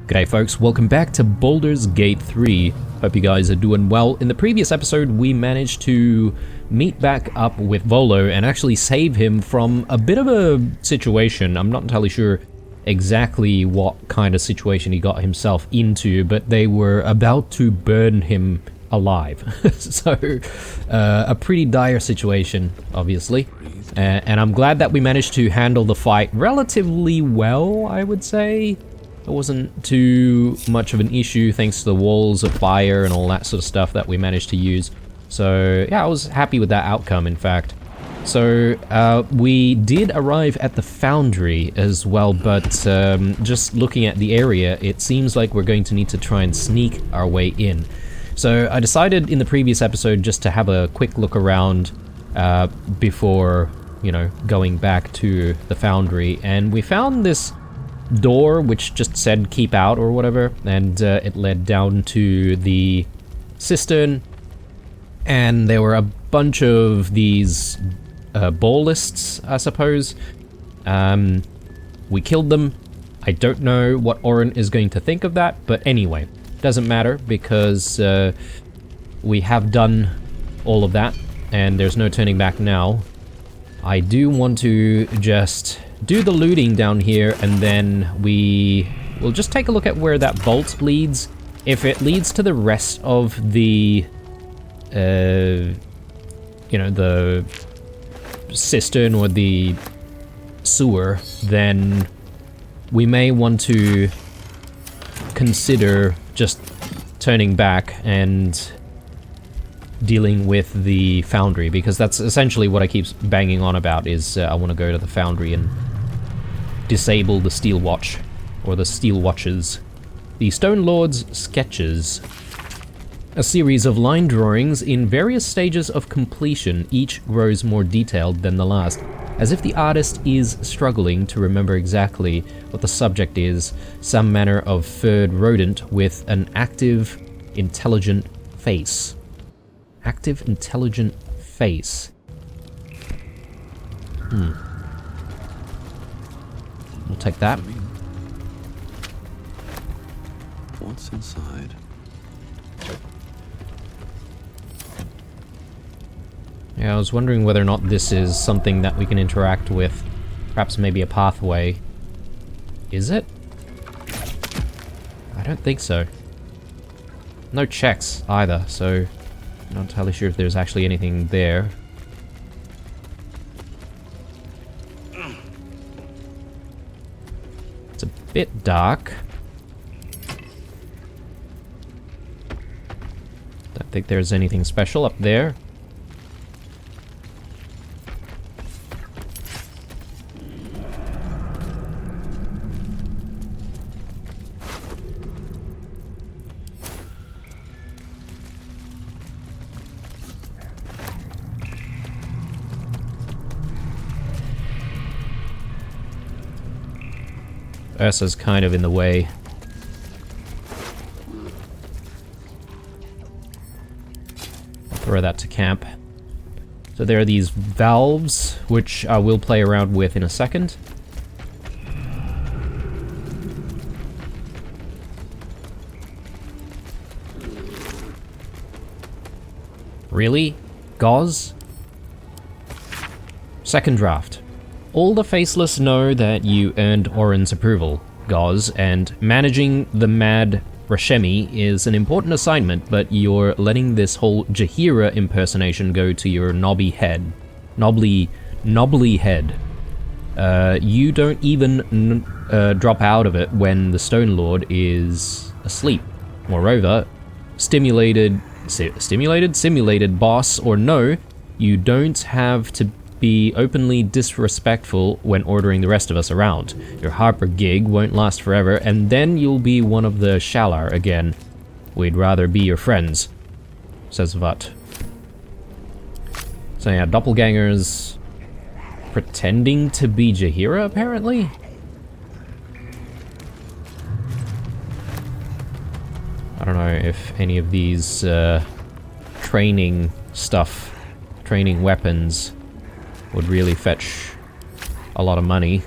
G'day folks, welcome back to Baldur's Gate 3. Hope you guys are doing well. In the previous episode, we managed to meet back up with Volo and actually save him from a bit of a situation. I'm not entirely sure exactly what kind of situation he got himself into, but they were about to burn him alive. So, a pretty dire situation, obviously. And I'm glad that we managed to handle the fight relatively well, I would say. It wasn't too much of an issue thanks to the walls of fire and all that sort of stuff that we managed to use. So yeah, I was happy with that outcome, in fact. So we did arrive at the foundry as well, but just looking at the area, it seems like we're going to need to try and sneak our way in. So I decided in the previous episode just to have a quick look around before, you know, going back to the foundry, and we found this door which just said keep out or whatever, and it led down to the cistern, and there were a bunch of these ballists, I suppose. We killed them. I don't know what Orin is going to think of that, but anyway, doesn't matter because we have done all of that and there's no turning back now. I do want to just do the looting down here, and then we will just take a look at where that vault leads. If it leads to the rest of the, you know, the cistern or the sewer, then we may want to consider just turning back and dealing with the foundry, because that's essentially what I keep banging on about, is I want to go to the foundry and disable the steel watch, or the steel watches. The Stone Lord's sketches. A series of line drawings in various stages of completion, each grows more detailed than the last, as if the artist is struggling to remember exactly what the subject is, some manner of furred rodent with an active, intelligent face. Active, intelligent face. We'll take that. What's inside? Yeah, I was wondering whether or not this is something that we can interact with. Perhaps maybe a pathway. Is it? I don't think so. No checks either, so I'm not entirely sure if there's actually anything there. It's a bit dark. Don't think there's anything special up there. Ursa's kind of in the way. I'll throw that to camp. So there are these valves, which I will play around with in a second. Really? Gauze? Second draft. All the Faceless know that you earned Orin's approval, Gauze, and managing the mad Rashemi is an important assignment, but you're letting this whole Jaheira impersonation go to your knobby head. Knobbly head. You don't even drop out of it when the Stone Lord is asleep. Moreover, simulated boss or no, you don't have to be openly disrespectful when ordering the rest of us around. Your Harper gig won't last forever, and then you'll be one of the Shalar again. We'd rather be your friends, says Vut. So yeah, doppelgangers pretending to be Jaheira, apparently? I don't know if any of these training weapons would really fetch a lot of money.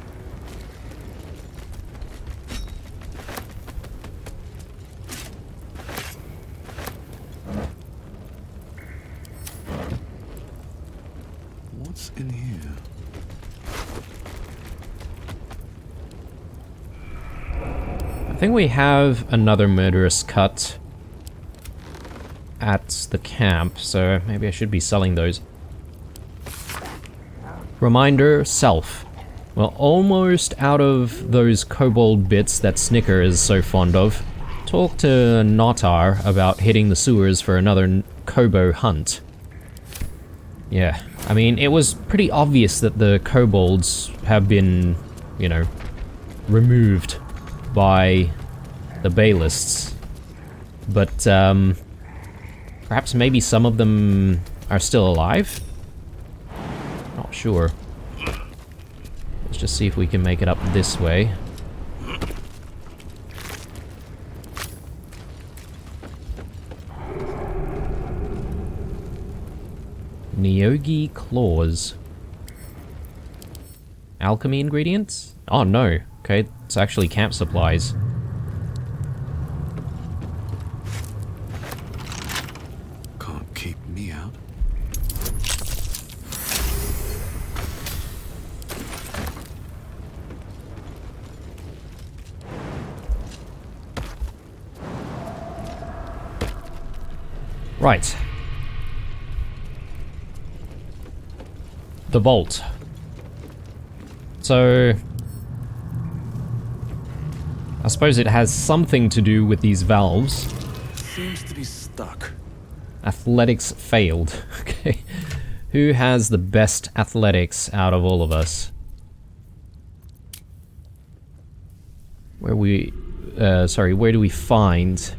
What's in here? I think we have another murderous cut at the camp, so maybe I should be selling those. Reminder, self. We're almost out of those kobold bits that Snicker is so fond of. Talk to Notar about hitting the sewers for another kobo hunt. Yeah, I mean, it was pretty obvious that the kobolds have been, you know, removed by the Baelists. But, perhaps maybe some of them are still alive? Not sure. Let's just see if we can make it up this way. Neogi claws. Alchemy ingredients? Oh no. Okay, it's actually camp supplies. Can't keep me out. Right. The vault. So, I suppose it has something to do with these valves. Seems to be stuck. Athletics failed. Okay. Who has the best athletics out of all of us? Where do we find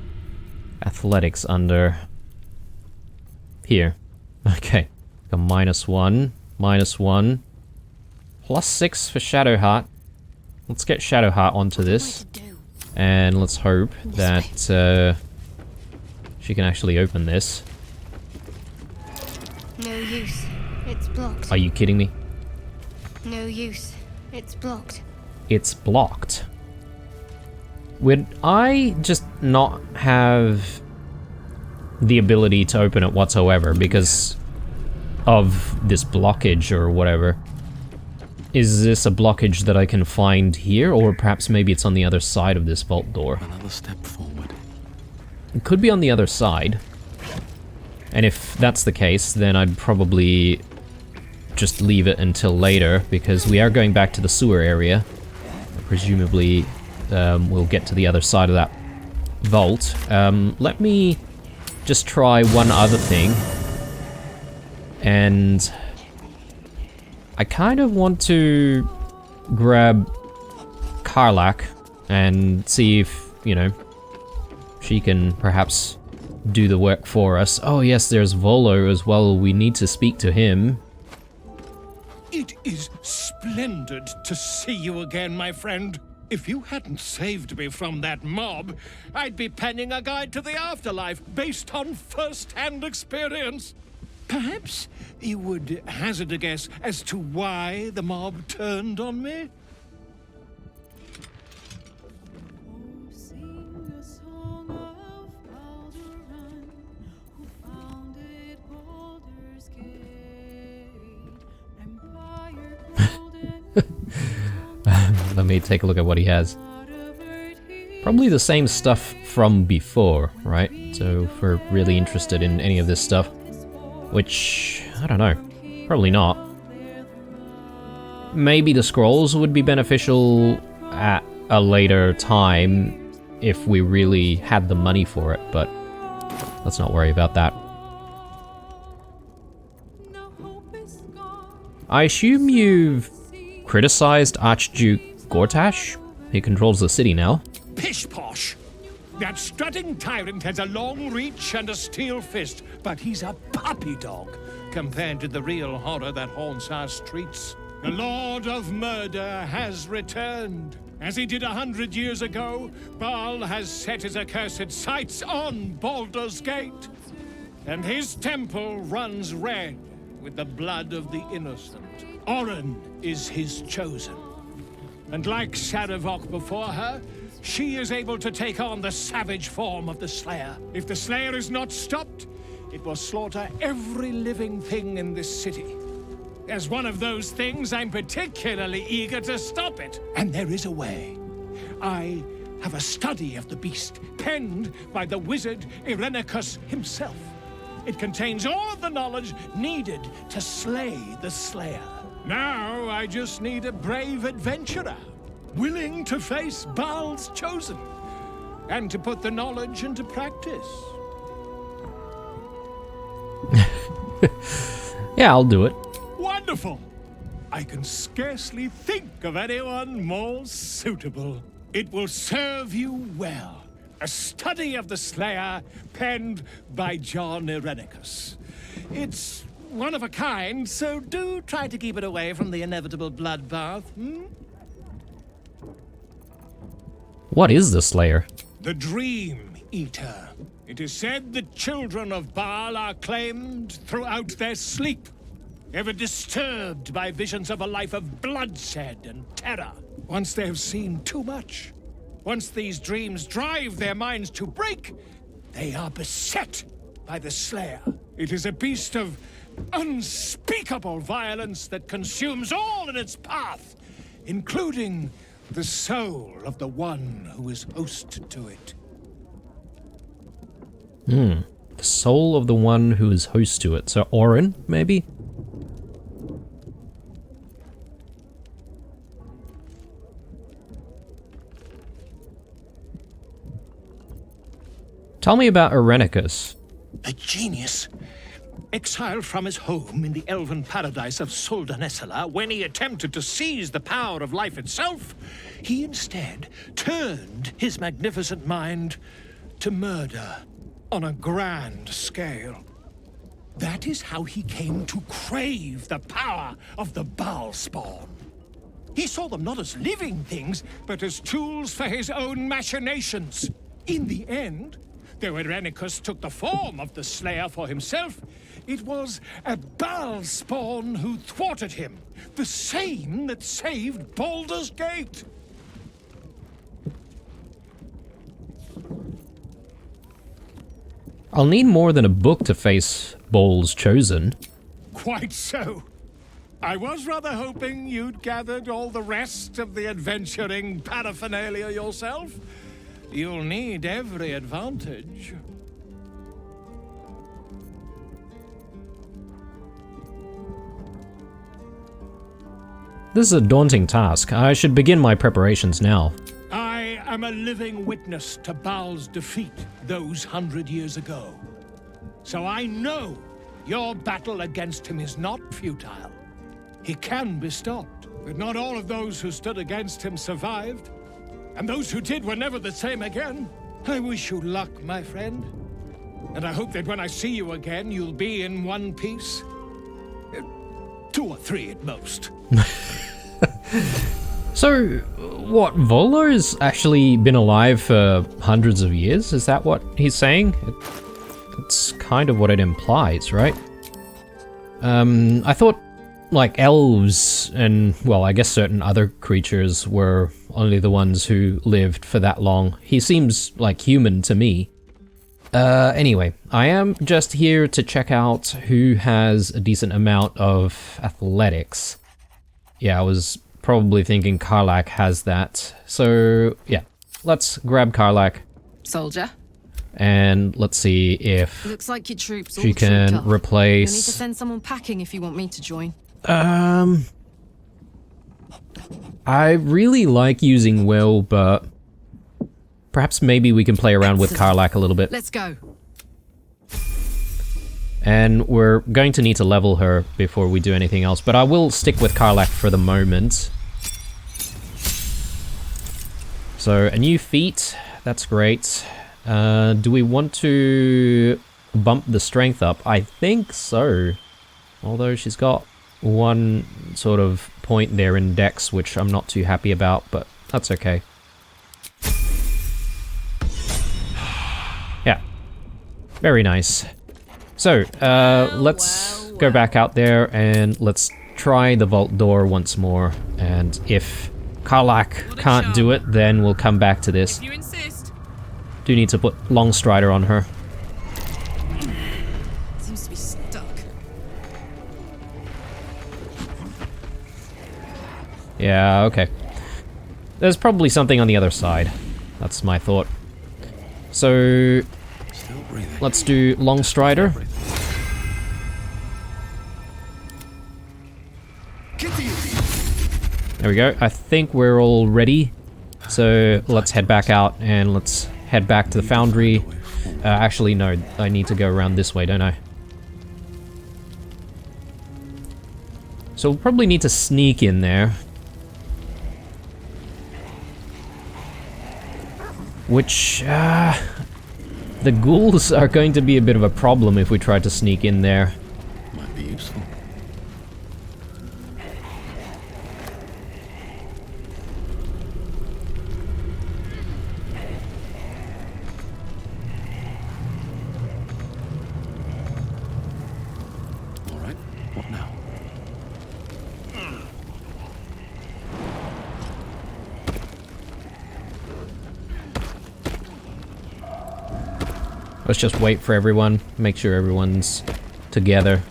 athletics under? Here. Okay. A -1, -1. +6 for Shadowheart. Let's get Shadowheart onto this. And let's hope that she can actually open this. No use. It's blocked. Are you kidding me? No use. It's blocked. It's blocked. Would I just not have the ability to open it whatsoever because of this blockage or whatever? Is this a blockage that I can find here, or perhaps maybe it's on the other side of this vault door? Another step forward. It could be on the other side. And if that's the case, then I'd probably just leave it until later, because we are going back to the sewer area. Presumably, we'll get to the other side of that vault. Let me just try one other thing. And I kind of want to grab Karlak and see if, you know, she can perhaps do the work for us. Oh yes, there's Volo as well. We need to speak to him. It is splendid to see you again, my friend. If you hadn't saved me from that mob, I'd be penning a guide to the afterlife based on first-hand experience. Perhaps you would hazard a guess as to why the mob turned on me? Sing a song of Baldur, who founded Baldur's Gate, Empire golden. Let me take a look at what he has. Probably the same stuff from before, right? So if we're really interested in any of this stuff. Which, I don't know. Probably not. Maybe the scrolls would be beneficial at a later time if we really had the money for it, but let's not worry about that. I assume you've criticized Archduke Gortash? He controls the city now. Pish posh! That strutting tyrant has a long reach and a steel fist, but he's a puppy dog compared to the real horror that haunts our streets. The Lord of Murder has returned. As he did 100 years ago, Baal has set his accursed sights on Baldur's Gate. And his temple runs red with the blood of the innocent. Oren is his chosen. And like Sarevok before her, she is able to take on the savage form of the Slayer. If the Slayer is not stopped, it will slaughter every living thing in this city. As one of those things, I'm particularly eager to stop it. And there is a way. I have a study of the beast, penned by the wizard Irenicus himself. It contains all of the knowledge needed to slay the Slayer. Now I just need a brave adventurer, willing to face Baal's chosen, and to put the knowledge into practice. Yeah, I'll do it. Wonderful! I can scarcely think of anyone more suitable. It will serve you well. A study of the Slayer, penned by John Irenicus. It's one of a kind, so do try to keep it away from the inevitable bloodbath, What is the Slayer? The Dream Eater. It is said the children of Baal are claimed throughout their sleep, ever disturbed by visions of a life of bloodshed and terror. Once they have seen too much, once these dreams drive their minds to break, they are beset by the Slayer. It is a beast of unspeakable violence that consumes all in its path, including the soul of the one who is host to it. The soul of the one who is host to it. So Orin, maybe? Tell me about Irenicus. A genius, exiled from his home in the elven paradise of Soldanessala when he attempted to seize the power of life itself, he instead turned his magnificent mind to murder on a grand scale. That is how he came to crave the power of the Baal spawn. He saw them not as living things, but as tools for his own machinations. In the end, though Irenicus took the form of the Slayer for himself, it was a Baal spawn who thwarted him, the same that saved Baldur's Gate. I'll need more than a book to face Baal's chosen. Quite so. I was rather hoping you'd gathered all the rest of the adventuring paraphernalia yourself. You'll need every advantage. This is a daunting task. I should begin my preparations now. I am a living witness to Baal's defeat those 100 years ago. So I know your battle against him is not futile. He can be stopped, but not all of those who stood against him survived. And those who did were never the same again. I wish you luck, my friend. And I hope that when I see you again, you'll be in one piece. 2 or 3 at most. So, what, Volo's actually been alive for hundreds of years? Is that what he's saying? That's kind of what it implies, right? I thought, like, elves and, well, I guess certain other creatures were only the ones who lived for that long. He seems like human to me. Anyway, I am just here to check out who has a decent amount of athletics. Yeah, I was probably thinking Karlach has that. So, yeah, let's grab Karlach Soldier, and let's see if looks like your troops all she can trooped up. You'll need to replace... send someone packing if you want me to join. I really like using Will, but perhaps maybe we can play around with Karlach a little bit. Let's go. And we're going to need to level her before we do anything else, but I will stick with Karlach for the moment. So, a new feat, that's great. Do we want to bump the strength up? I think so. Although she's got one sort of point there in Dex, which I'm not too happy about, but that's okay. Yeah, very nice. So, let's go back out there and let's try the vault door once more. And if Karlach can't do it, then we'll come back to this. You insist. Do need to put Longstrider on her. Seems to be stuck. Yeah, okay. There's probably something on the other side. That's my thought. So, Still breathing. let's do Long Strider. There we go. I think we're all ready. So, let's head back out and let's head back to the foundry. Actually, no. I need to go around this way, don't I? So, we'll probably need to sneak in there. Which, the ghouls are going to be a bit of a problem if we try to sneak in there. Might be useful. All right. What now? Let's just wait for everyone, make sure everyone's together.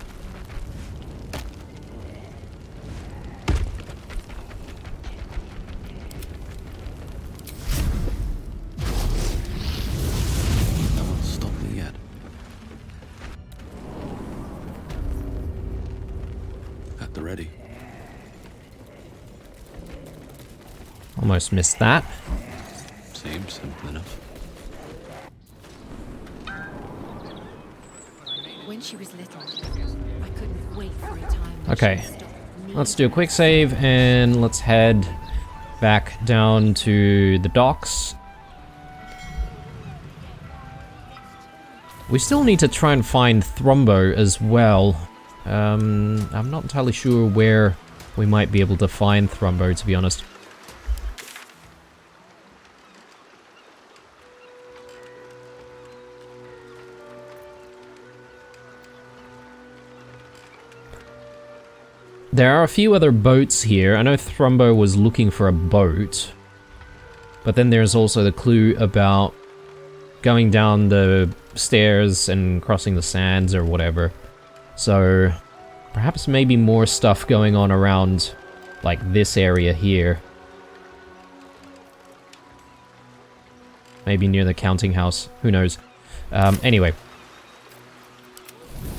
No one's stopped me yet. At the ready. Almost missed that. Seems simple enough. When she was little, I couldn't wait for a time when Okay, she would stop me. let's do a quick save and let's head back down to the docks. We still need to try and find Thrombo as well. I'm not entirely sure where we might be able to find Thrombo, to be honest. There are a few other boats here. I know Thrombo was looking for a boat. But then there's also the clue about going down the stairs and crossing the sands or whatever. So, perhaps maybe more stuff going on around, like, this area here. Maybe near the counting house. Who knows? Anyway.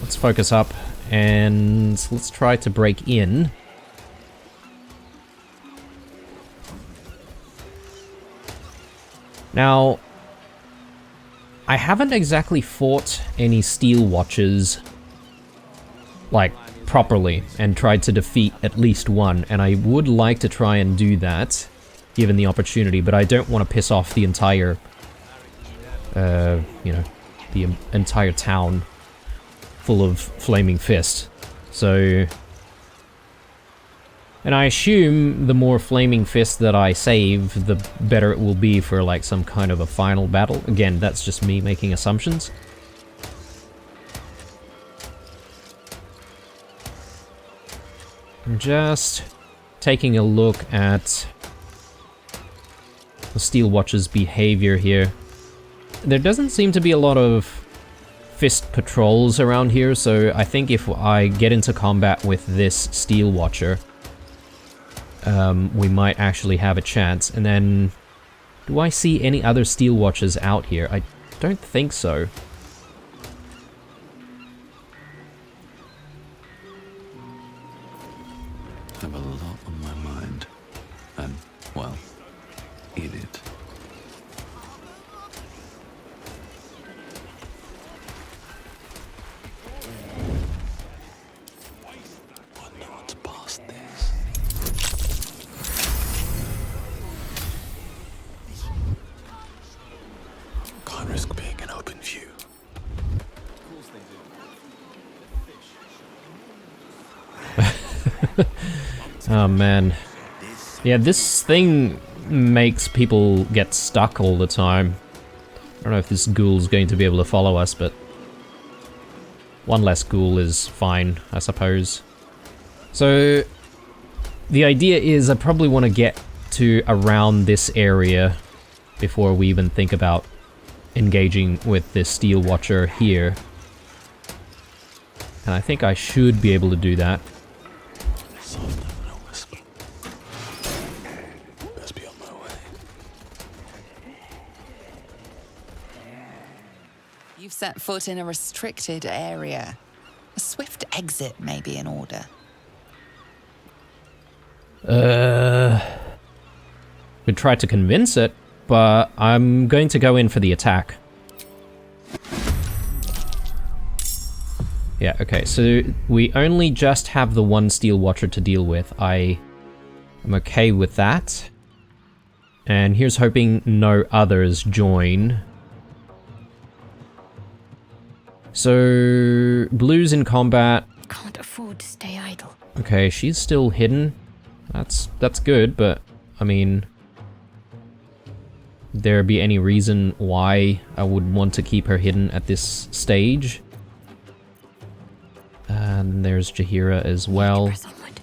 Let's focus up. And let's try to break in. Now, I haven't exactly fought any steel watchers, like, properly, and tried to defeat at least one, and I would like to try and do that, given the opportunity, but I don't want to piss off the entire, you know, the entire town full of flaming fists. So, and I assume the more flaming fists that I save, the better it will be for like some kind of a final battle. Again, that's just me making assumptions. I'm just taking a look at the Steel Watcher's behavior here. There doesn't seem to be a lot of fist patrols around here, so I think if I get into combat with this Steel Watcher, we might actually have a chance. And then, do I see any other Steel Watchers out here? I don't think so. I have a lot on my mind. And, well, in it. Wonder what's past this. Can't risk being an open view. Oh man. Yeah, this thing makes people get stuck all the time. I don't know if this ghoul's going to be able to follow us, but one less ghoul is fine, I suppose. So, the idea is I probably want to get to around this area before we even think about engaging with this Steel Watcher here. And I think I should be able to do that. Softer than a whisper. You've set foot in a restricted area. A swift exit may be in order. We tried to convince it, but I'm going to go in for the attack. Yeah, okay, so we only just have the one Steel Watcher to deal with. I'm okay with that. And here's hoping no others join. So, Blue's in combat. Can't afford to stay idle. Okay, she's still hidden. That's good, but, I mean... there be any reason why I would want to keep her hidden at this stage? And there's Jaheira as well. Press onward.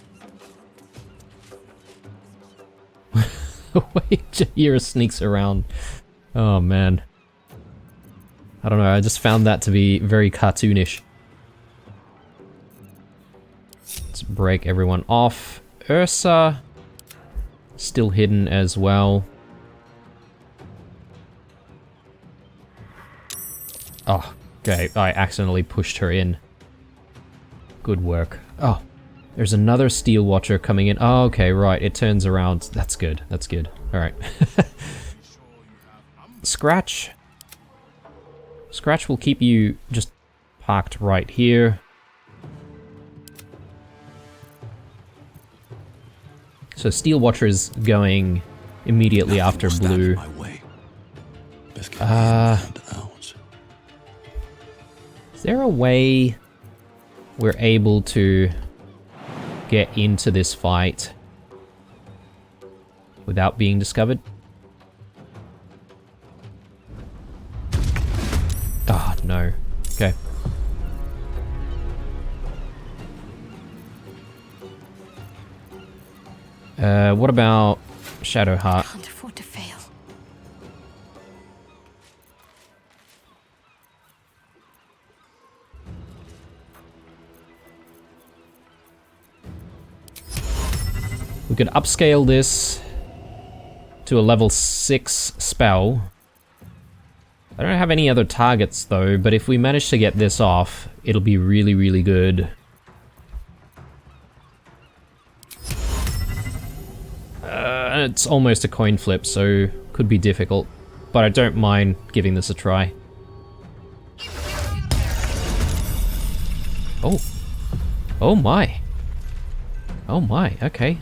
The way Jaheira sneaks around. Oh man. I don't know, I just found that to be very cartoonish. Let's break everyone off. Ursa, still hidden as well. Oh, okay, I accidentally pushed her in. Good work. Oh, there's another Steel Watcher coming in. Oh, okay, right, it turns around. That's good, that's good. Alright. Scratch. Scratch will keep you just parked right here. So Steel Watcher is going immediately after Blue. Is there a way we're able to get into this fight without being discovered? Ah, no. Okay. What about Shadowheart? Can't afford to fail. We could upscale this to a level 6 spell. I don't have any other targets though, but if we manage to get this off, it'll be really, really good. It's almost a coin flip, so could be difficult, but I don't mind giving this a try. Oh. Oh my. Oh my, okay.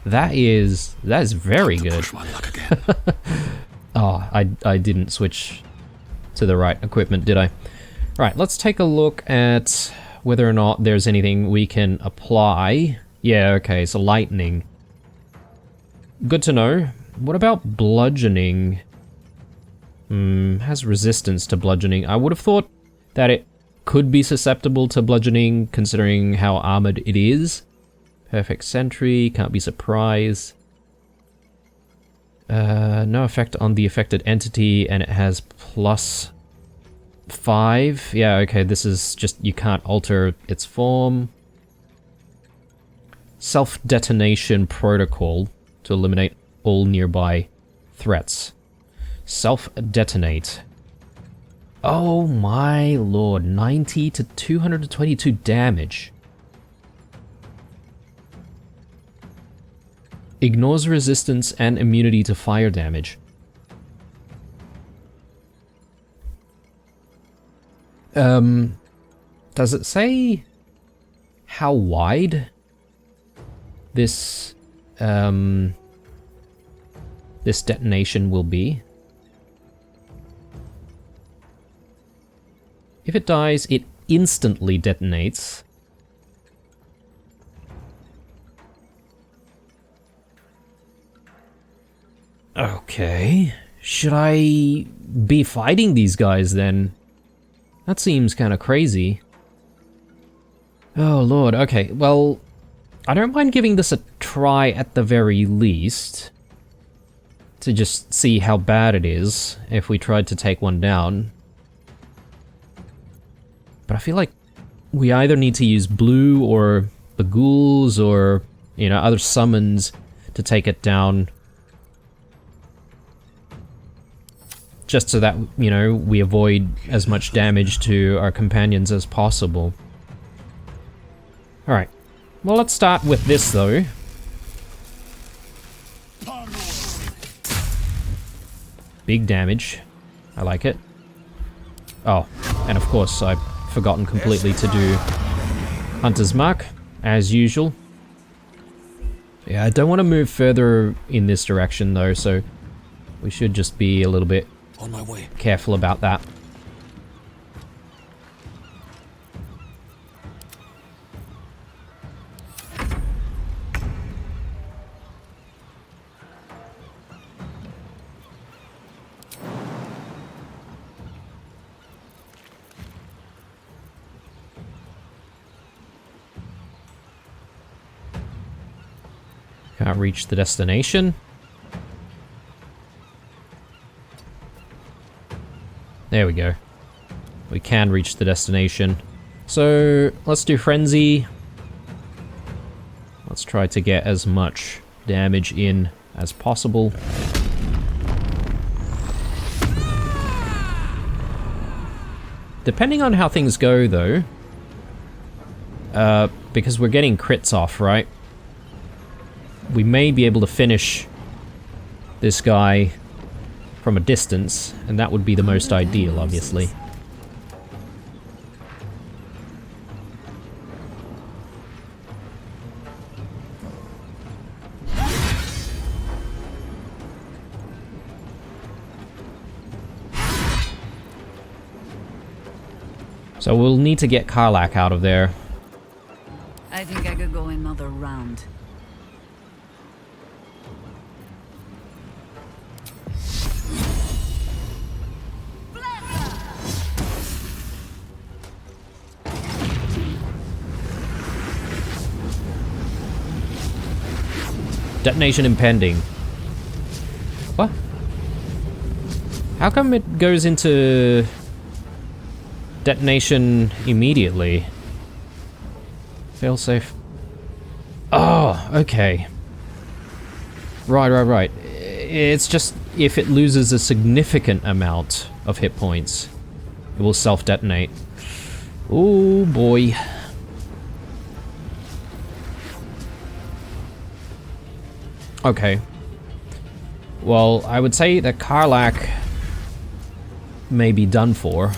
That is very good. Oh, I didn't switch to the right equipment, did I? Right, let's take a look at whether or not there's anything we can apply. Yeah, okay, so lightning. Good to know. What about bludgeoning? Has resistance to bludgeoning. I would have thought that it could be susceptible to bludgeoning, considering how armored it is. Perfect sentry, can't be surprised. No effect on the affected entity, and it has +5. Yeah, okay, this is just, you can't alter its form. Self-detonation protocol to eliminate all nearby threats. Self-detonate. Oh my lord, 90 to 222 damage. Ignores resistance and immunity to fire damage. Does it say how wide this this detonation will be? If it dies, it instantly detonates. Okay, should I be fighting these guys then? That seems kind of crazy. Oh lord, okay, well, I don't mind giving this a try at the very least. To just see how bad it is if we tried to take one down. But I feel like we either need to use blue or the ghouls or, you know, other summons to take it down. just so that, you know, we avoid as much damage to our companions as possible. Alright, well, let's start with this though. Big damage. I like it. Oh, and of course I've forgotten completely to do Hunter's Mark, as usual. Yeah, I don't want to move further in this direction though, so we should just be a little bit On my way. careful about that. Can't reach the destination. There we go. We can reach the destination. So let's do Frenzy. Let's try to get as much damage in as possible. Depending on how things go though, because we're getting crits off, right? We may be able to finish this guy from a distance, and that would be the most ideal, obviously. So we'll need to get Karlak out of there. I think I could go another round. Detonation impending. What? How come it goes into detonation immediately? Failsafe. Oh, okay. Right. It's just if it loses a significant amount of hit points, it will self-detonate. Oh boy. Okay. Well, I would say that Karlak may be done for.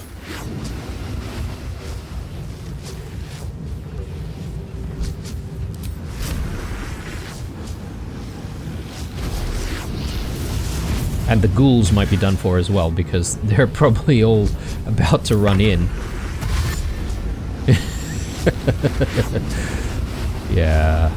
And the ghouls might be done for as well, because they're probably all about to run in. Yeah.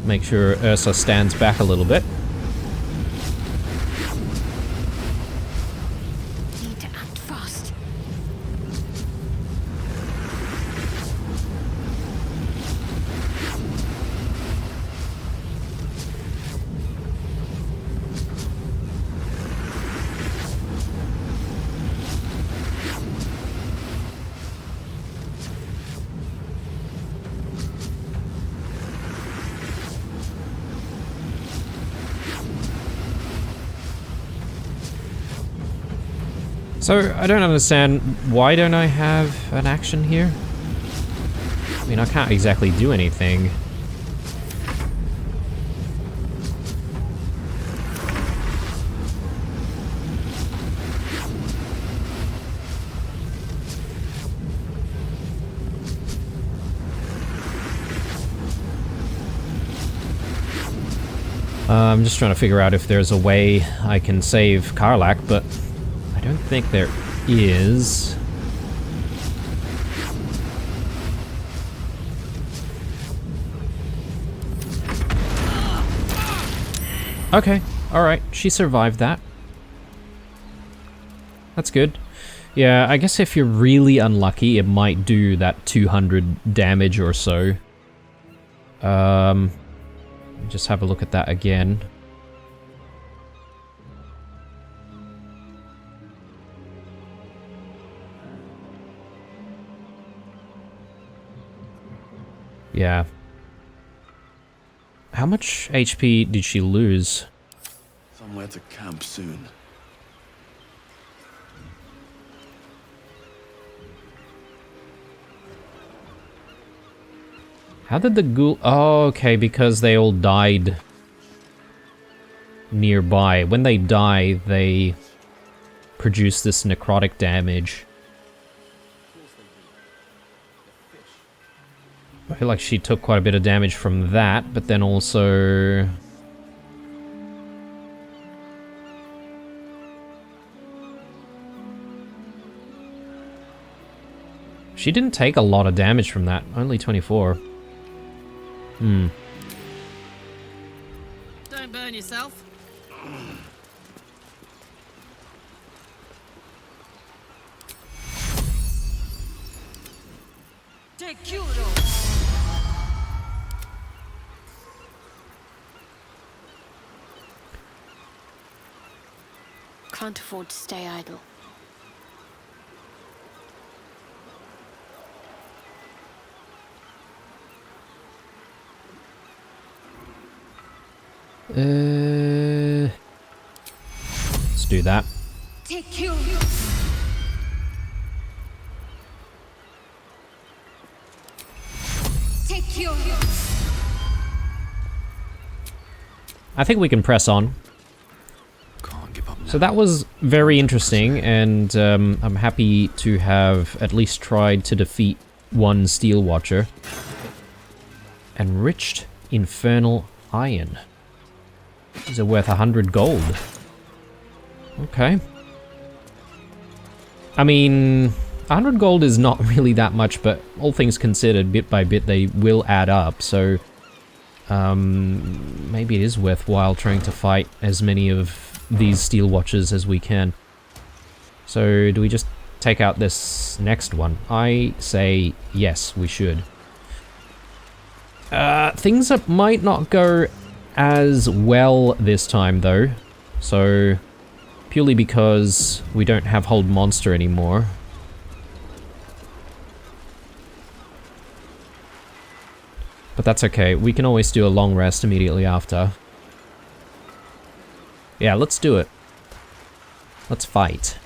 Make sure Ursa stands back a little bit. Need to act fast. So, I don't understand, why don't I have an action here? I mean, I can't exactly do anything. I'm just trying to figure out if there's a way I can save Karlak, but I don't think there is. Okay, alright, she survived that. That's good. Yeah, I guess if you're really unlucky, it might do that 200 damage or so. Just have a look at that again. Yeah. How much HP did she lose? Somewhere to camp soon. How did the ghoul... Oh, okay, because they all died nearby. When they die, they produce this necrotic damage. I feel like she took quite a bit of damage from that, but then also... She didn't take a lot of damage from that, only 24. Don't burn yourself. Take Kuro. Can't afford to stay idle. Let's do that. Take you. Take you. I think we can press on. Can't give up now. So that was very interesting, and I'm happy to have at least tried to defeat one Steel Watcher. Enriched Infernal Iron. These are worth 100 gold. Okay. I mean, 100 gold is not really that much, but all things considered, bit by bit, they will add up, so... maybe it is worthwhile trying to fight as many of these Steel Watchers as we can. So, do we just take out this next one? I say yes, we should. Things that might not go as well this time, though. So, purely because we don't have Hold Monster anymore. But that's okay, we can always do a long rest immediately after. Yeah, let's do it. Let's fight.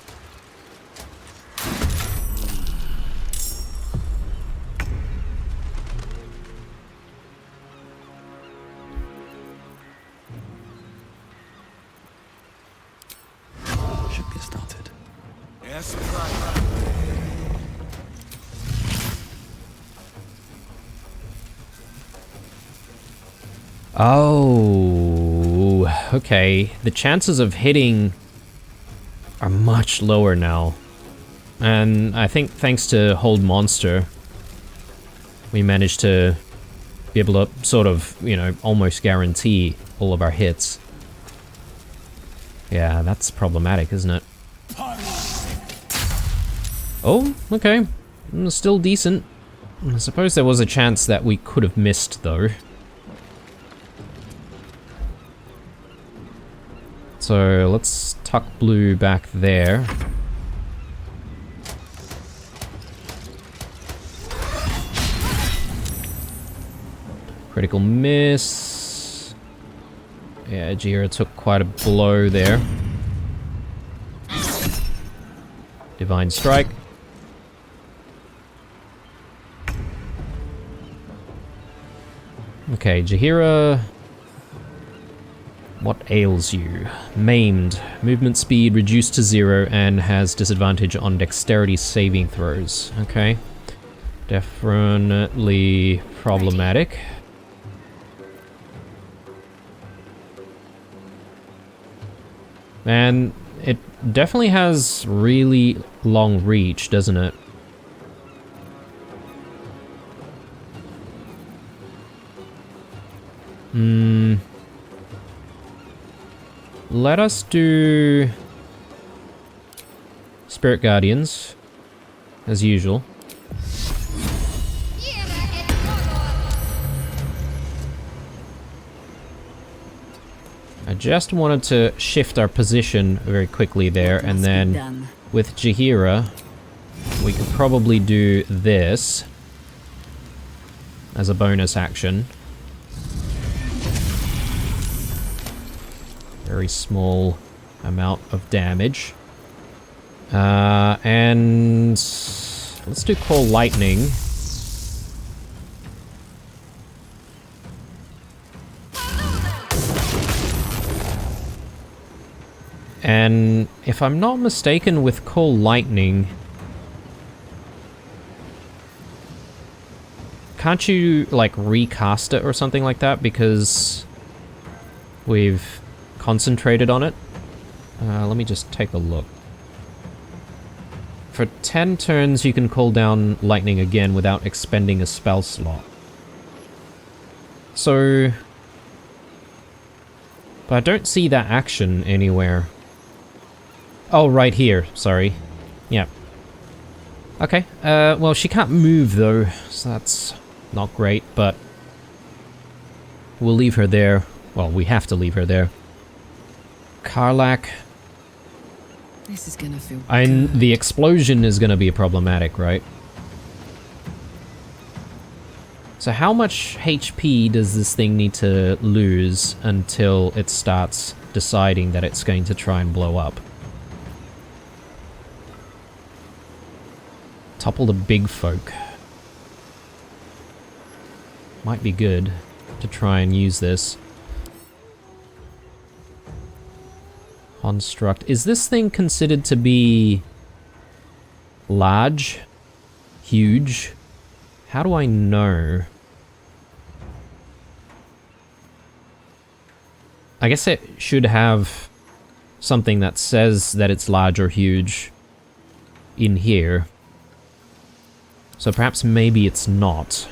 Should get started. Yes, Oh, okay. The chances of hitting are much lower now. And I think thanks to Hold Monster, we managed to be able to sort of, you know, almost guarantee all of our hits. Yeah, that's problematic, isn't it? Oh, okay. Still decent. I suppose there was a chance that we could have missed, though. So let's tuck blue back there. Critical miss. Yeah, Jira took quite a blow there. Divine Strike. Okay, Jahira. What ails you? Maimed. Movement speed reduced to 0 and has disadvantage on dexterity saving throws. Okay. Definitely problematic. And it definitely has really long reach, doesn't it? Let us do Spirit Guardians, as usual. I just wanted to shift our position very quickly there, and then with Jahira, we could probably do this. as a bonus action. Very small amount of damage. And let's do Call Lightning. And if I'm not mistaken with Call Lightning, can't you like recast it or something like that because we've concentrated on it? Let me just take a look. For 10 turns you can call down Lightning again without expending a spell slot. So... but I don't see that action anywhere. Oh, right here, sorry. Yeah. Okay, well she can't move though, so that's not great, but we'll leave her there. Well, we have to leave her there. Karlak. This is gonna feel The explosion is gonna be problematic, right? So how much HP does this thing need to lose until it starts deciding that it's going to try and blow up? Topple the big folk. Might be good to try and use this. Construct. Is this thing considered to be large? Huge? How do I know? I guess it should have something that says that it's large or huge in here. So perhaps maybe it's not.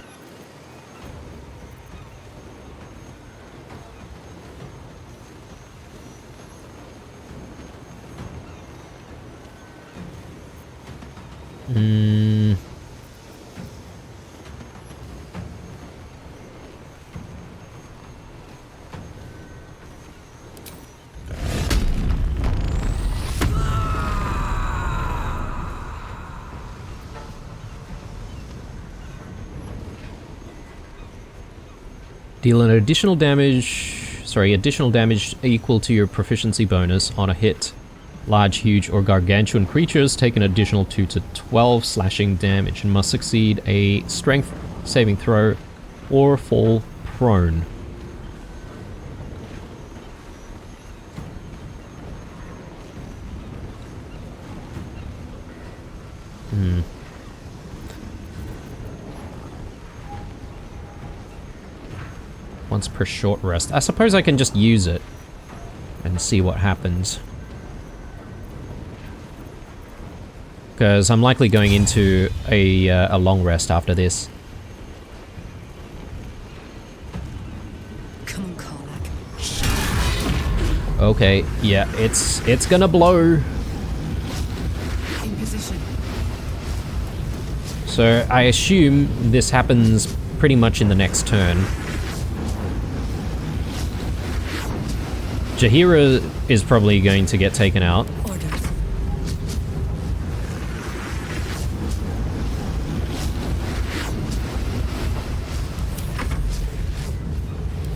Deal an additional damage equal to your proficiency bonus on a hit. Large, huge, or gargantuan creatures take an additional 2 to 12 slashing damage and must succeed a strength saving throw or fall prone. Once per short rest. I suppose I can just use it and see what happens. Because I'm likely going into a long rest after this. Come on, Karlak. Okay, yeah, it's gonna blow. In position. So I assume this happens pretty much in the next turn. Jaheira is probably going to get taken out. Orders.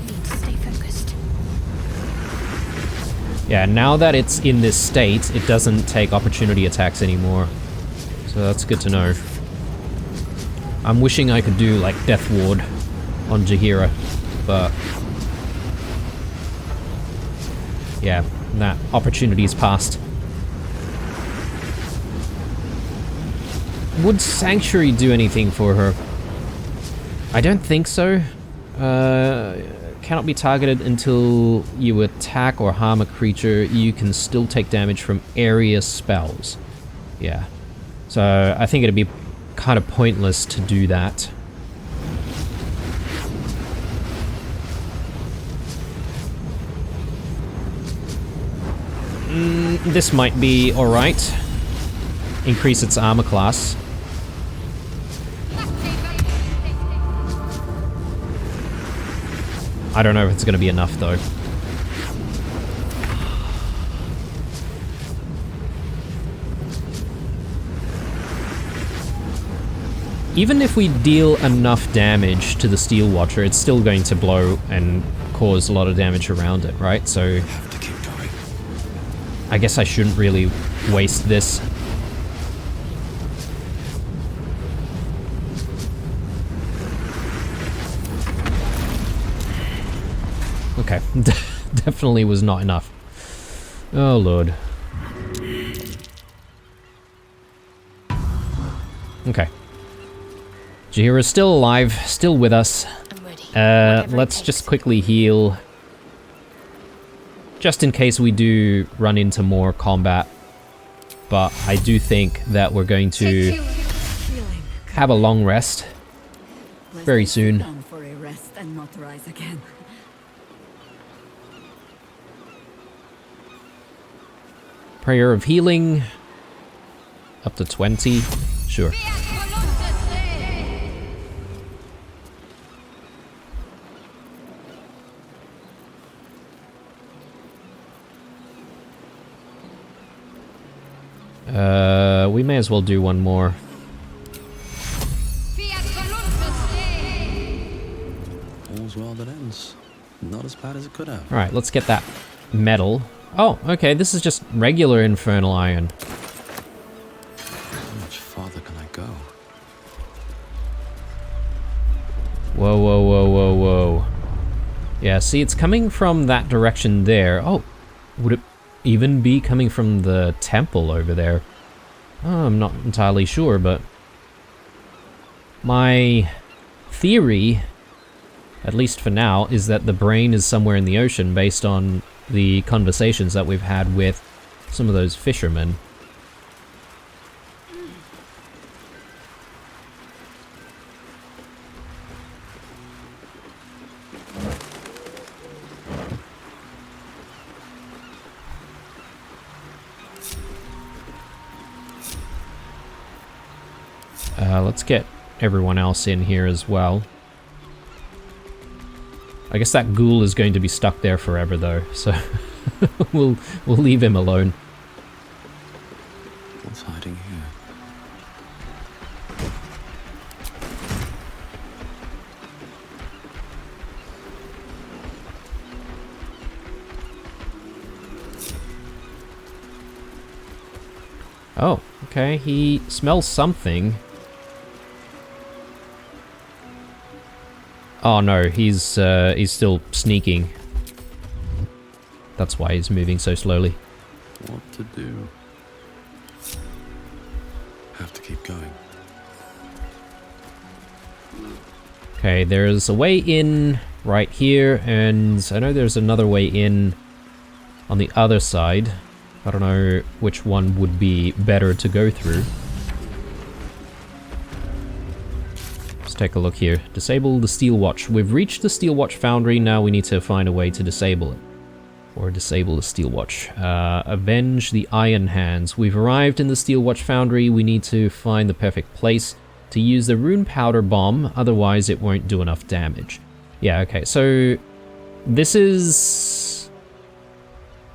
Need to stay focused. Yeah, now that it's in this state, it doesn't take opportunity attacks anymore. So that's good to know. I'm wishing I could do like Death Ward on Jaheira, but yeah, that opportunity's passed. Would Sanctuary do anything for her? I don't think so. Cannot be targeted until you attack or harm a creature. You can still take damage from area spells. Yeah. So I think it'd be kind of pointless to do that. This might be alright. Increase its armor class. I don't know if it's going to be enough though. even if we deal enough damage to the Steel Watcher, it's still going to blow and cause a lot of damage around it, right? So Have to keep going. I guess I shouldn't really waste this. Okay, definitely was not enough. Oh lord. Okay. Jahira's still alive, still with us. I'm ready. Whatever it Let's takes. just quickly heal. Just in case we do run into more combat. But I do think that we're going to Healing. have a long rest very soon. Down for a rest and not rise again. Prayer of healing. Up to 20. Sure. We may as well do one more. All's well that ends. Not as bad as it could have. Alright, let's get that metal. Oh, okay, this is just regular infernal iron. How much farther can I go? Whoa, whoa, whoa, whoa, whoa. Yeah, see, it's coming from that direction there. Oh, would it even be coming from the temple over there? Oh, I'm not entirely sure, but my theory, at least for now, is that the brain is somewhere in the ocean based on the conversations that we've had with some of those fishermen. Let's get everyone else in here as well. I guess that ghoul is going to be stuck there forever though, so we'll leave him alone. What's hiding here? Oh, okay, he smells something. Oh no, he's still sneaking. That's why he's moving so slowly. What to do? Have to keep going. Okay, there's a way in right here, and I know there's another way in on the other side. I don't know which one would be better to go through. Let's take a look here. Disable the Steel Watch. We've reached the Steel Watch Foundry, now we need to find a way to disable it. Or disable the Steel Watch. Avenge the Iron Hands. We've arrived in the Steel Watch Foundry, we need to find the perfect place to use the Rune Powder Bomb, otherwise it won't do enough damage. Yeah, okay, so this is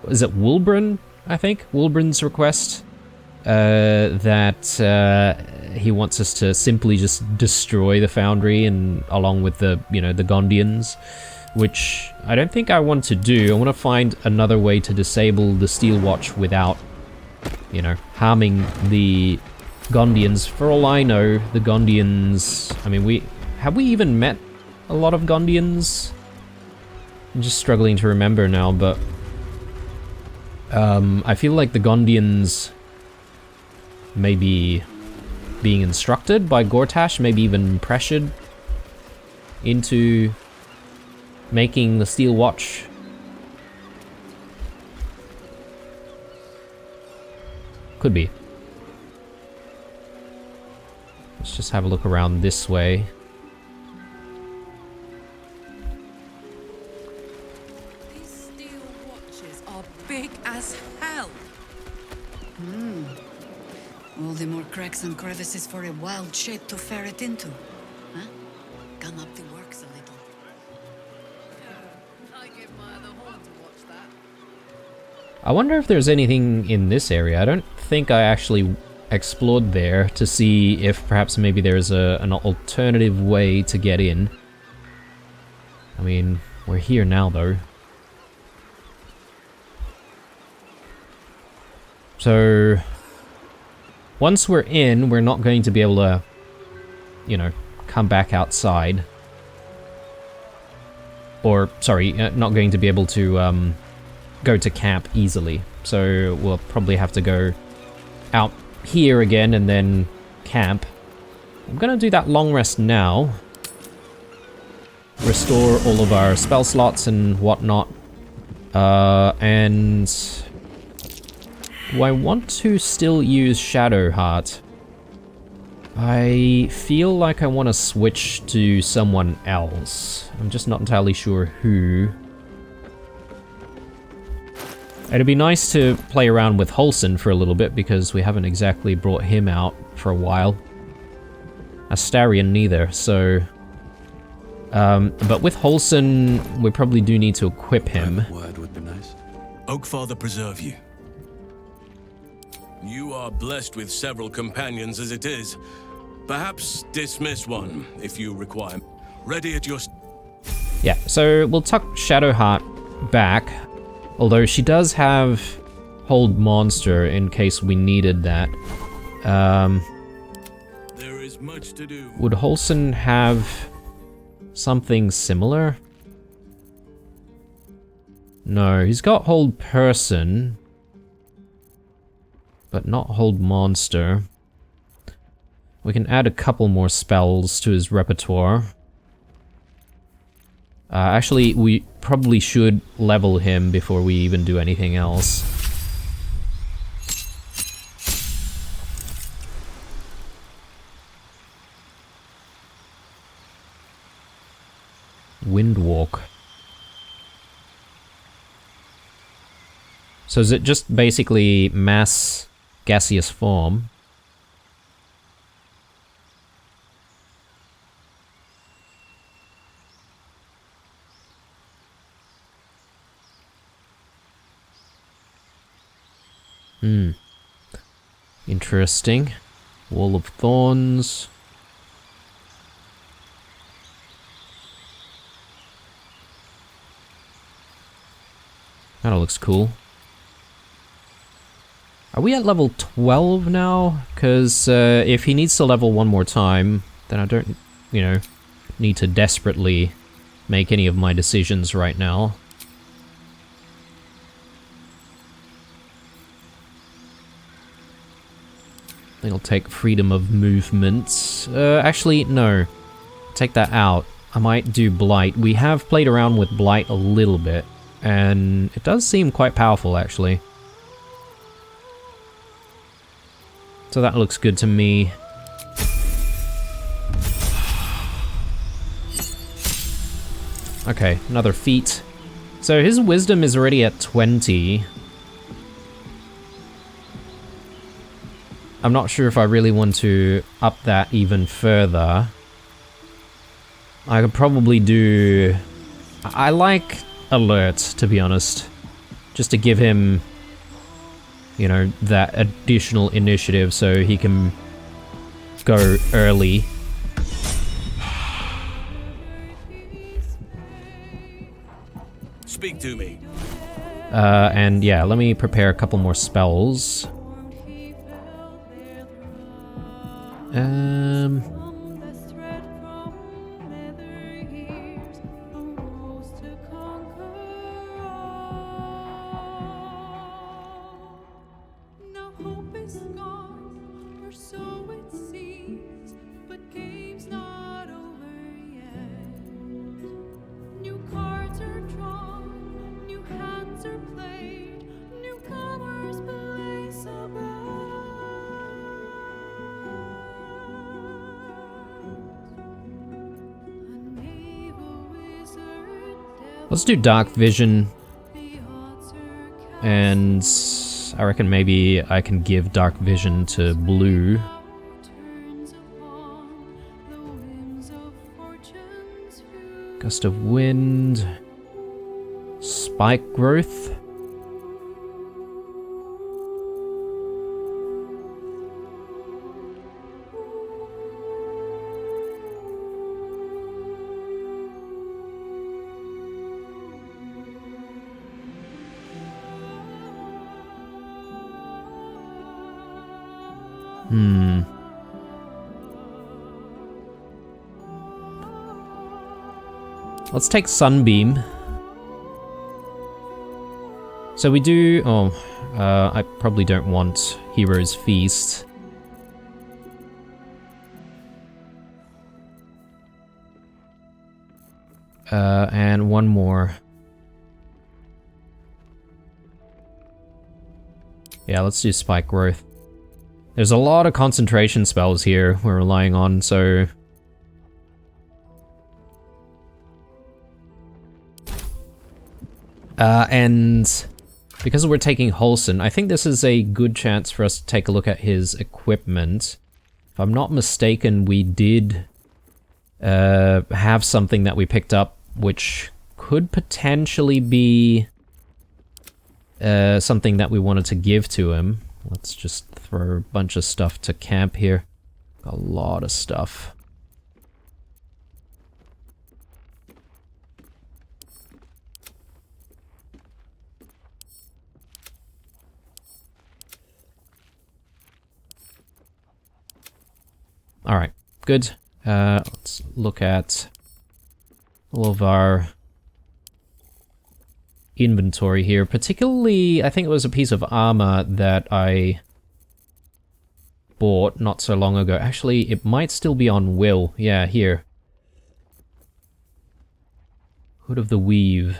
it Wulbren, I think? Wulbren's request? That he wants us to simply just destroy the Foundry and along with the, you know, the Gondians, which I don't think I want to do. I want to find another way to disable the Steel Watch without, you know, harming the Gondians. For all I know, the Gondians, I mean, have we even met a lot of Gondians? I'm just struggling to remember now, but I feel like the Gondians may be being instructed by Gortash, maybe even pressured into making the Steel Watch. Could be. Let's just have a look around this way. These steel watches are big as hell. All the more cracks and crevices for a wild shape to ferret into. Huh? Gum up the works a little. I give my other horn to watch that. I wonder if there's anything in this area. I don't think I actually explored there to see if perhaps maybe there's an alternative way to get in. I mean, we're here now though. So, once we're in, we're not going to be able to, you know, come back outside. Or, sorry, not going to be able to go to camp easily. So we'll probably have to go out here again and then camp. I'm gonna do that long rest now. Restore all of our spell slots and whatnot. And do I want to still use Shadowheart? I feel like I want to switch to someone else. I'm just not entirely sure who. It'd be nice to play around with Holson for a little bit because we haven't exactly brought him out for a while. Astarion neither, so... but with Holson, we probably do need to equip him. Word would be nice. Oakfather preserve you. You are blessed with several companions as it is. Perhaps dismiss one if you require. Ready at your... Yeah, so we'll tuck Shadowheart back. Although she does have Hold Monster in case we needed that. There is much to do. Would Holson have something similar? No, he's got Hold Person, but not Hold Monster. We can add a couple more spells to his repertoire. Actually, we probably should level him before we even do anything else. Windwalk. So is it just basically mass gaseous form? Interesting. Wall of Thorns. That looks cool. Are we at level 12 now? Because if he needs to level one more time, then I don't, you know, need to desperately make any of my decisions right now. I think I'll take freedom of movement. Actually, no. Take that out. I might do Blight. We have played around with Blight a little bit, and it does seem quite powerful, actually. So that looks good to me. Okay, another feat. So his wisdom is already at 20. I'm not sure if I really want to up that even further. I could probably do... I like Alert, to be honest. Just to give him, you know, that additional initiative so he can go early. Speak to me. And yeah, let me prepare a couple more spells. Let's do Dark Vision, and I reckon maybe I can give Dark Vision to Blue. Gust of Wind, Spike Growth. Let's take Sunbeam. So we do... Oh, I probably don't want Hero's Feast. And one more. Yeah, let's do Spike Growth. There's a lot of concentration spells here we're relying on, so... and because we're taking Holson, I think this is a good chance for us to take a look at his equipment. If I'm not mistaken, we did have something that we picked up which could potentially be something that we wanted to give to him. Let's just throw a bunch of stuff to camp here. A lot of stuff. Alright, good. Let's look at all of our inventory here. Particularly, I think it was a piece of armor that I bought not so long ago. Actually, it might still be on Will. Yeah, here. Hood of the Weave.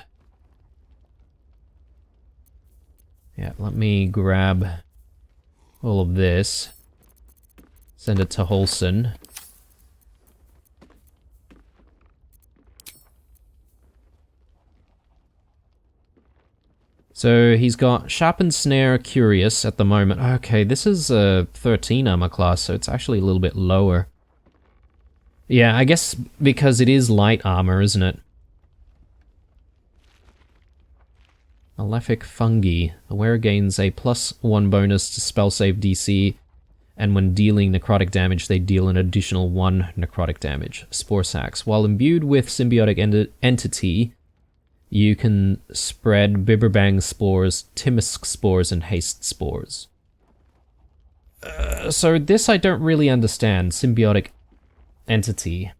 Yeah, let me grab all of this. Send it to Holson. So he's got Sharpened Snare, Curious at the moment. Okay, this is a 13 armor class, so it's actually a little bit lower. Yeah, I guess because it is light armor, isn't it? Malefic Fungi. The wearer gains a +1 bonus to spell save DC, and when dealing necrotic damage, they deal an additional 1 necrotic damage. Spore Sacs. While imbued with symbiotic entity, you can spread Biberbang spores, Timisk spores, and Haste spores. So this I don't really understand. Symbiotic entity.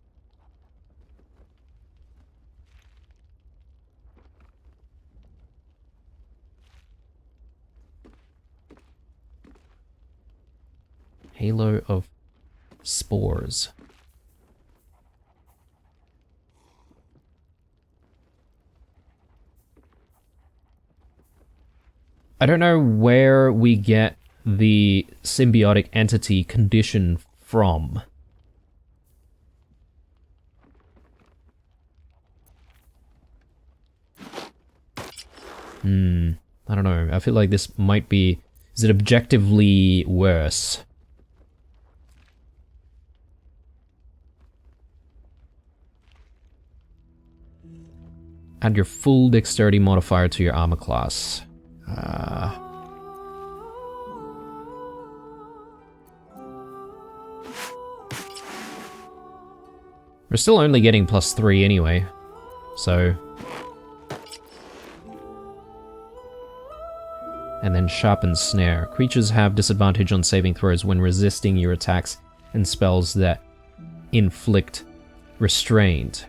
Halo of spores. I don't know where we get the symbiotic entity condition from. I don't know. I feel like this might be... Is it objectively worse? Add your full dexterity modifier to your armor class. We're still only getting +3 anyway, so... And then Sharpened Snare. Creatures have disadvantage on saving throws when resisting your attacks and spells that inflict restraint.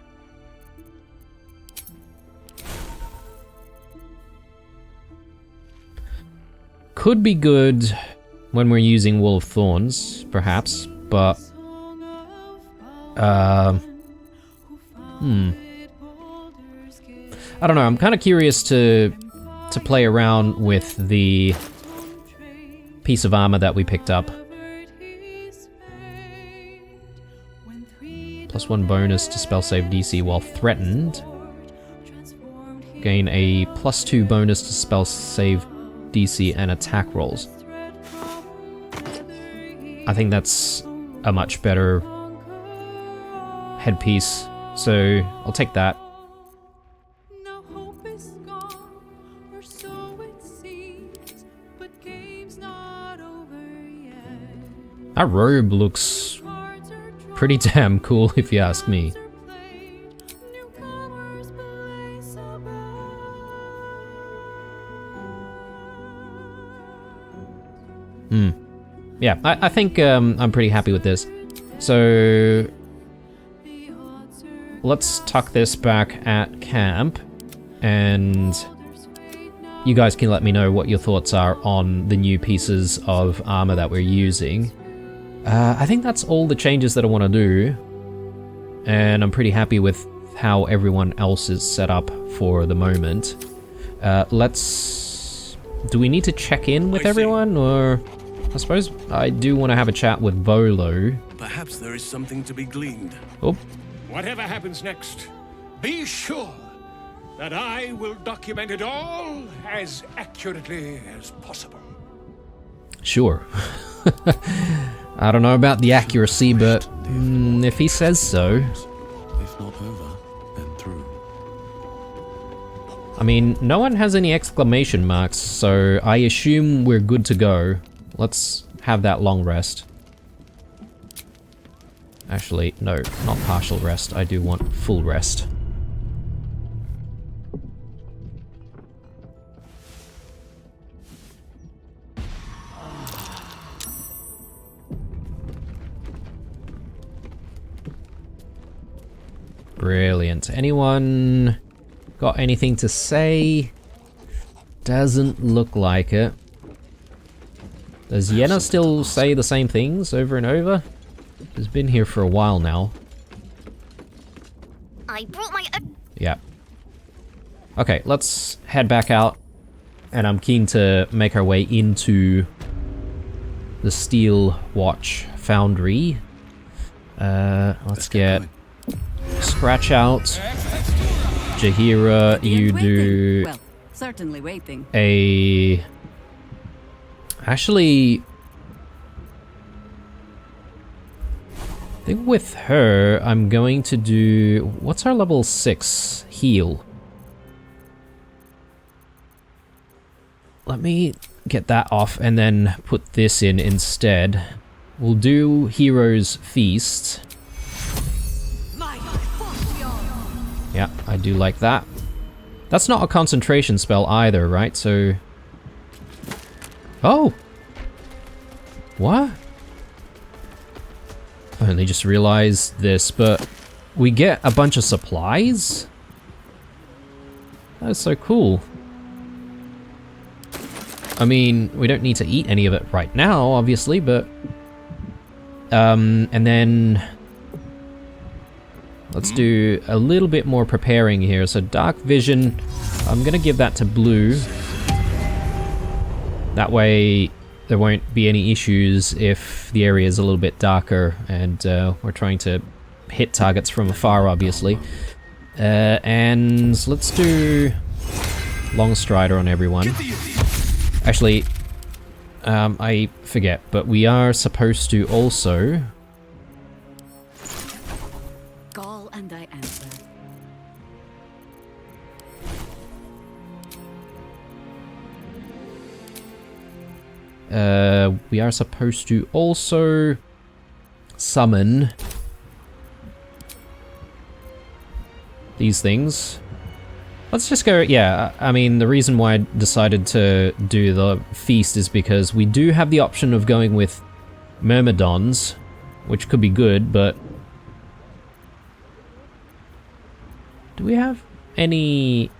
Could be good when we're using Wall of Thorns, perhaps, but... I don't know, I'm kind of curious to play around with the piece of armor that we picked up. +1 bonus to spell save DC while threatened. Gain a +2 bonus to spell save DC and attack rolls. I think that's a much better headpiece, so I'll take that. That robe looks pretty damn cool if you ask me. yeah, I think I'm pretty happy with this. So let's tuck this back at camp, and you guys can let me know what your thoughts are on the new pieces of armor that we're using. I think that's all the changes that I want to do, and I'm pretty happy with how everyone else is set up for the moment. Do we need to check in with everyone, or I suppose I do want to have a chat with Volo. Perhaps there is something to be gleaned. Oh, Whatever happens next, be sure that I will document it all as accurately as possible. sure. I don't know about the accuracy, but if he says so. If not over, then through. I mean, no one has any exclamation marks, so I assume we're good to go. Let's have that long rest. Actually, no, not partial rest. I do want full rest. Brilliant. Anyone got anything to say? Doesn't look like it. Does Yenna still say the same things over and over? He's been here for a while now. I brought my Yeah. Okay, let's head back out. And I'm keen to make our way into the Steel Watch Foundry. Let's get Scratch out. Jaheira, you do Well, certainly waiting. a... Actually... I think with her, I'm going to do... What's our level 6 heal? Let me get that off and then put this in instead. We'll do Hero's Feast. Yeah, I do like that. That's not a concentration spell either, right? So... Oh! What? I only just realized this, but we get a bunch of supplies? That's so cool. I mean, we don't need to eat any of it right now, obviously, but... and then... Let's do a little bit more preparing here. So Dark Vision, I'm gonna give that to Blue. That way there won't be any issues if the area is a little bit darker and we're trying to hit targets from afar, obviously. And let's do Long Strider on everyone. Actually, I forget, but we are supposed to also... Call and I answer. We are supposed to also summon these things. Let's just go, yeah, I mean, the reason why I decided to do the feast is because we do have the option of going with Myrmidons, which could be good, but... Do we have any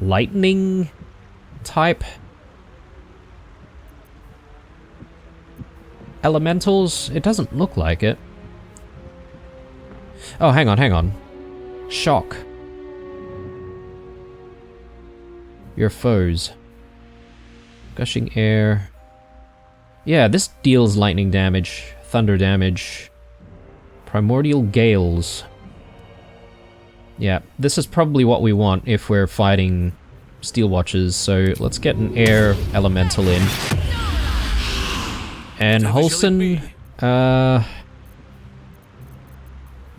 lightning type elementals? It doesn't look like it. Oh, hang on. Shock. Your foes. Gushing air. Yeah, this deals lightning damage, thunder damage, primordial gales. Yeah, this is probably what we want if we're fighting Steel Watchers, so let's get an air elemental in. And Holson,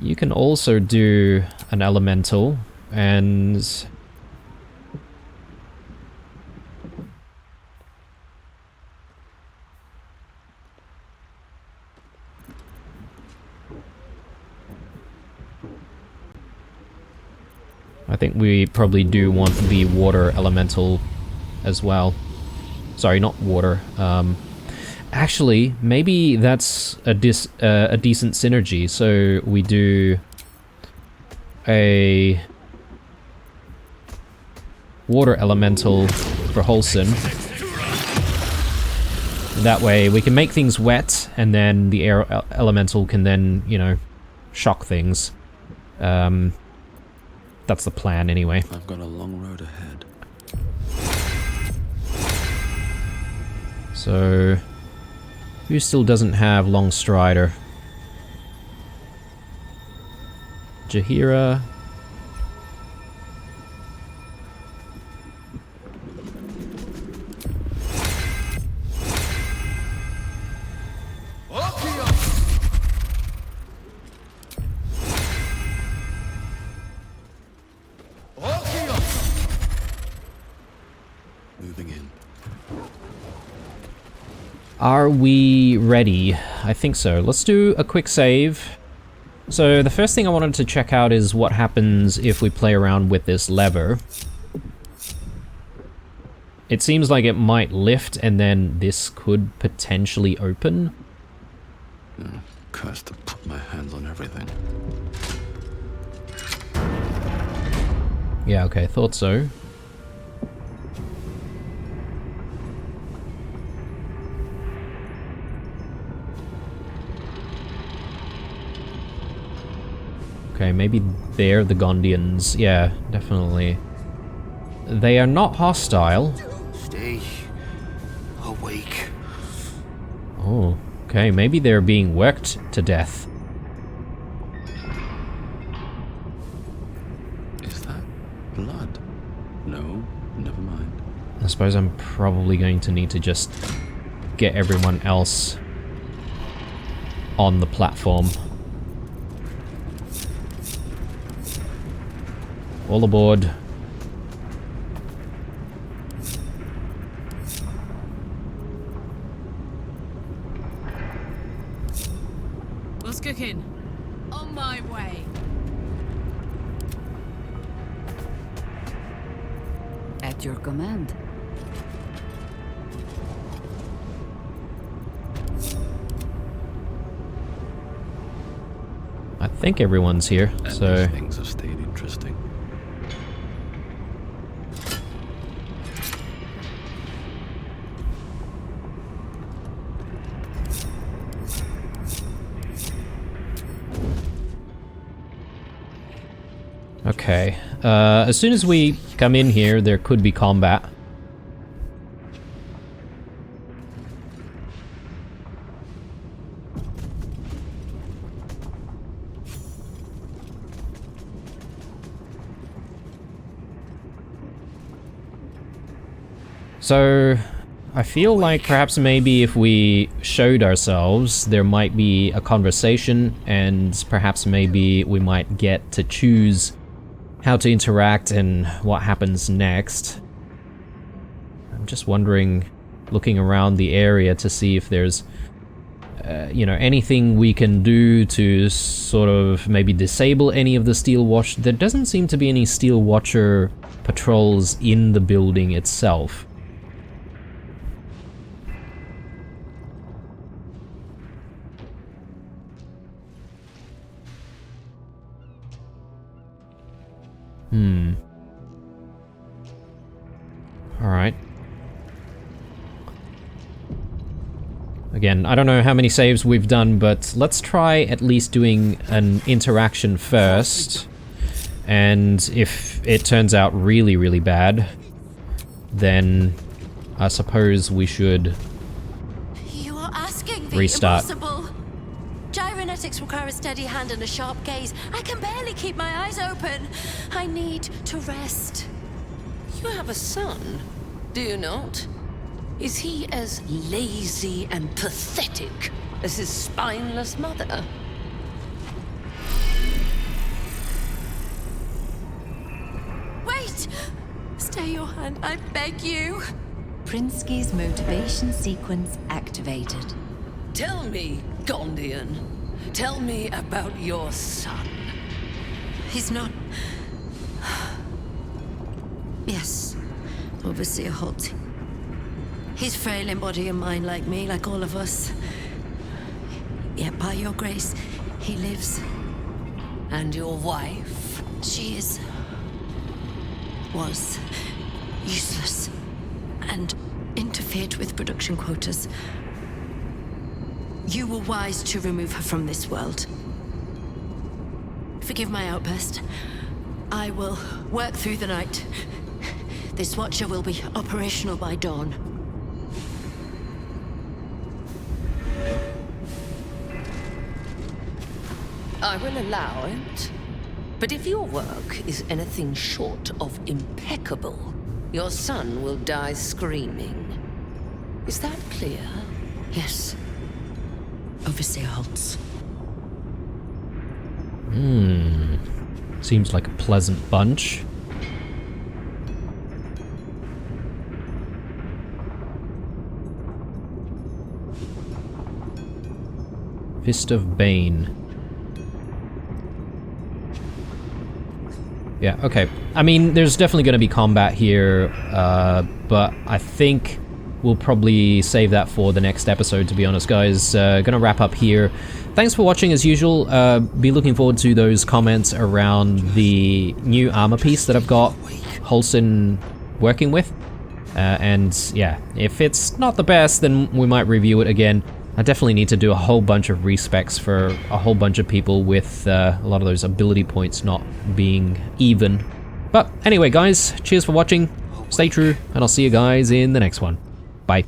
you can also do an elemental, and... I think we probably do want the water elemental as well. Sorry, not water. Actually, maybe that's a decent synergy. So we do a water elemental for Holson. That way we can make things wet, and then the air elemental can then, you know, shock things. That's the plan anyway. I've got a long road ahead. So, who still doesn't have Long Strider? Jaheira. Moving in. Are we ready? I think so. Let's do a quick save. So the first thing I wanted to check out is what happens if we play around with this lever. It seems like it might lift and then this could potentially open. Cursed to put my hands on everything. Yeah, okay, thought so. Okay, maybe they're the Gondians. Yeah, definitely. They are not hostile. Stay awake. Oh, okay, maybe they're being worked to death. Is that blood? No, never mind. I suppose I'm probably going to need to just get everyone else on the platform. All aboard. What's cooking? On my way. At your command. I think everyone's here, And so... these things have stayed interesting. Okay. As soon as we come in here, there could be combat. So, I feel like perhaps maybe if we showed ourselves, there might be a conversation, and perhaps maybe we might get to choose how to interact and what happens next. I'm just wondering, looking around the area to see if there's, you know, anything we can do to sort of maybe disable any of the Steel Watch. There doesn't seem to be any Steel Watcher patrols in the building itself. Alright. Again, I don't know how many saves we've done, but let's try at least doing an interaction first. And if it turns out really, really bad, then I suppose we should You are asking the restart. impossible. Gyrometics require a steady hand and a sharp gaze. I can barely keep my eyes open. I need to rest. You have a son, do you not? Is he as lazy and pathetic as his spineless mother? Wait! Stay your hand, I beg you. Prinsky's motivation sequence activated. Tell me, Gondian. Tell me about your son. He's not... Yes, Overseer Holt. He's frail in body and mind like me, like all of us. Yet by your grace, he lives. And your wife? She was useless and interfered with production quotas. You were wise to remove her from this world. Forgive my outburst. I will work through the night. This Watcher will be operational by dawn. I will allow it. But if your work is anything short of impeccable, your son will die screaming. Is that clear? Yes. Overseer Holtz. Seems like a pleasant bunch. Fist of Bane. Yeah, okay. I mean, there's definitely going to be combat here, but I think we'll probably save that for the next episode, to be honest, guys. Gonna wrap up here. Thanks for watching, as usual. Be looking forward to those comments around the new armor piece that I've got Holson working with. And yeah, if it's not the best, then we might review it again. I definitely need to do a whole bunch of respecs for a whole bunch of people with a lot of those ability points not being even. But anyway, guys, cheers for watching. Stay true, and I'll see you guys in the next one. Bye.